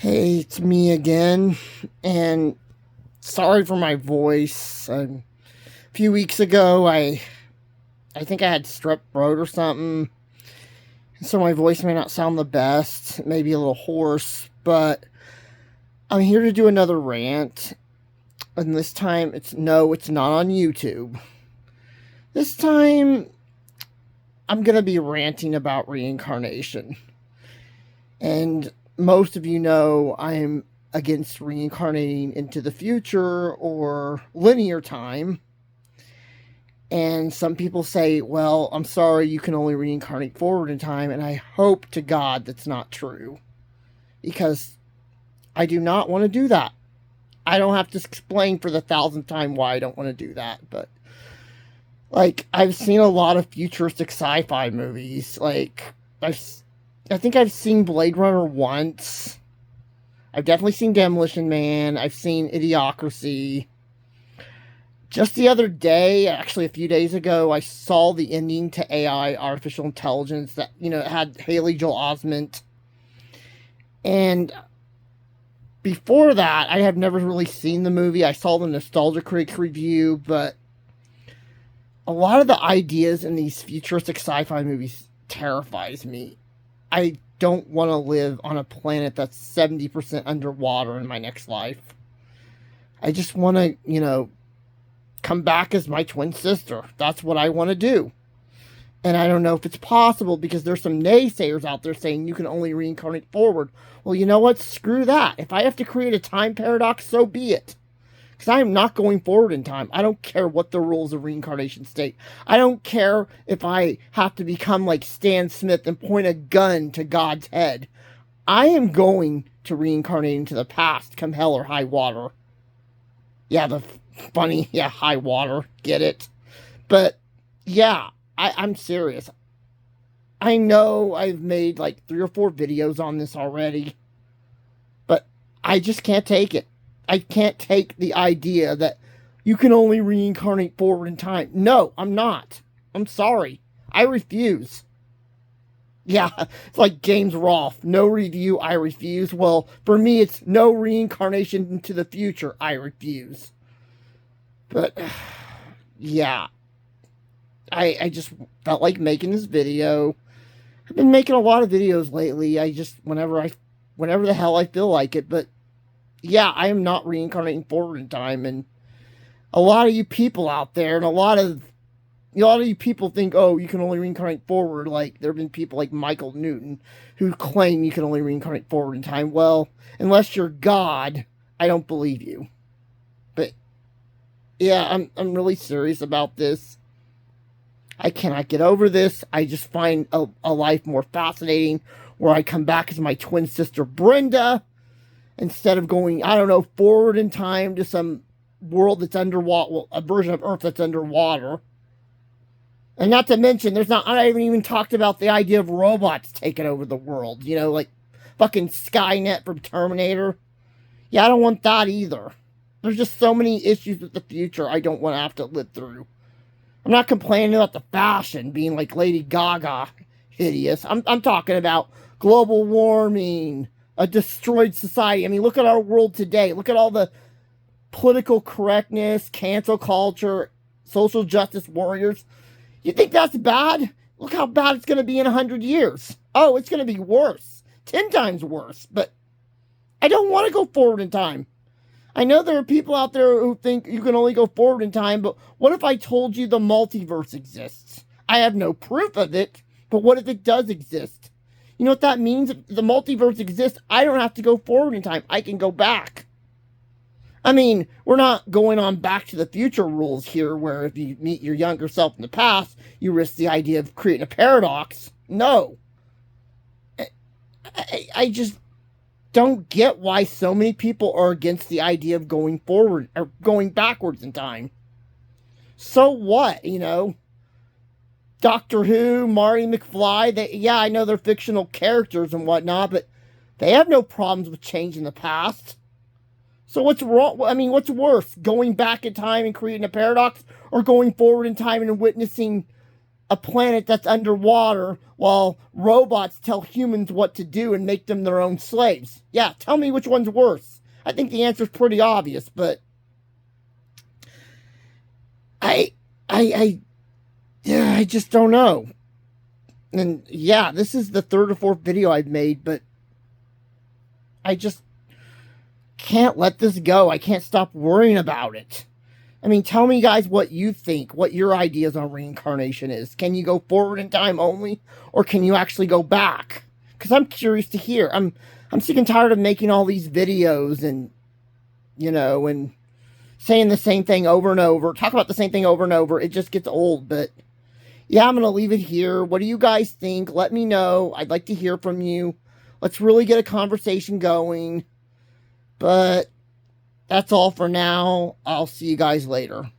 Hey, it's me again, and sorry for my voice. A few weeks ago, I think I had strep throat or something, so my voice may not sound the best, maybe a little hoarse, but I'm here to do another rant, and this time it's not on YouTube. This time, I'm gonna be ranting about reincarnation, and most of you know I'm against reincarnating into the future or linear time. And some people say, well, I'm sorry, you can only reincarnate forward in time. And I hope to God that's not true. Because I do not want to do that. I don't have to explain for the thousandth time why I don't want to do that. But, I've seen a lot of futuristic sci-fi movies. I think I've seen Blade Runner once. I've definitely seen Demolition Man. I've seen Idiocracy. Just the other day, actually a few days ago, I saw the ending to AI, Artificial Intelligence, that, it had Haley Joel Osment. And before that, I have never really seen the movie. I saw the Nostalgia Critic review, but a lot of the ideas in these futuristic sci-fi movies terrifies me. I don't want to live on a planet that's 70% underwater in my next life. I just want to, come back as my twin sister. That's what I want to do. And I don't know if it's possible because there's some naysayers out there saying you can only reincarnate forward. Well, you know what? Screw that. If I have to create a time paradox, so be it. Because I am not going forward in time. I don't care what the rules of reincarnation state. I don't care if I have to become like Stan Smith and point a gun to God's head. I am going to reincarnate into the past, come hell or high water. Yeah, high water, get it? But, yeah, I'm serious. I know I've made like 3 or 4 videos on this already, but I just can't take it. I can't take the idea that you can only reincarnate forward in time. No, I'm not. I'm sorry. I refuse. Yeah, it's like James Rolfe. No review, I refuse. Well, for me, it's no reincarnation into the future, I refuse. But, yeah, I just felt like making this video. I've been making a lot of videos lately. Whenever the hell I feel like it. But, yeah, I am not reincarnating forward in time. And a lot of you people out there, and a lot of you people think, oh, you can only reincarnate forward. Like, there have been people like Michael Newton who claim you can only reincarnate forward in time. Well, unless you're God, I don't believe you. But, yeah, I'm really serious about this. I cannot get over this. I just find a life more fascinating where I come back as my twin sister Brenda instead of going, I don't know, forward in time to some world that's underwater, well, a version of Earth that's underwater. And not to mention, I haven't even talked about the idea of robots taking over the world. Like fucking Skynet from Terminator. Yeah, I don't want that either. There's just so many issues with the future I don't want to have to live through. I'm not complaining about the fashion being like Lady Gaga hideous. I'm talking about global warming, a destroyed society. I mean, look at our world today. Look at all the political correctness, cancel culture, social justice warriors. You think that's bad? Look how bad it's going to be in 100 years. Oh, it's going to be worse. 10 times worse. But I don't want to go forward in time. I know there are people out there who think you can only go forward in time, but what if I told you the multiverse exists? I have no proof of it, but what if it does exist? You know what that means? If the multiverse exists, I don't have to go forward in time. I can go back. I mean, we're not going on Back to the Future rules here, where if you meet your younger self in the past, you risk the idea of creating a paradox. No. I just don't get why so many people are against the idea of going forward or going backwards in time. So what, Doctor Who, Marty McFly, I know they're fictional characters and whatnot, but they have no problems with changing the past. So what's wrong? I mean, what's worse, going back in time and creating a paradox, or going forward in time and witnessing a planet that's underwater while robots tell humans what to do and make them their own slaves. Yeah, tell me which one's worse. I think the answer's pretty obvious, but I I just don't know. And yeah, this is the third or fourth video I've made, but I just can't let this go. I can't stop worrying about it. I mean, tell me guys what you think, what your ideas on reincarnation is. Can you go forward in time only, or can you actually go back? Because I'm curious to hear. I'm sick and tired of making all these videos and, you know, and saying the same thing over and over. Talk about the same thing over and over. It just gets old, but yeah, I'm going to leave it here. What do you guys think? Let me know. I'd like to hear from you. Let's really get a conversation going. But that's all for now. I'll see you guys later.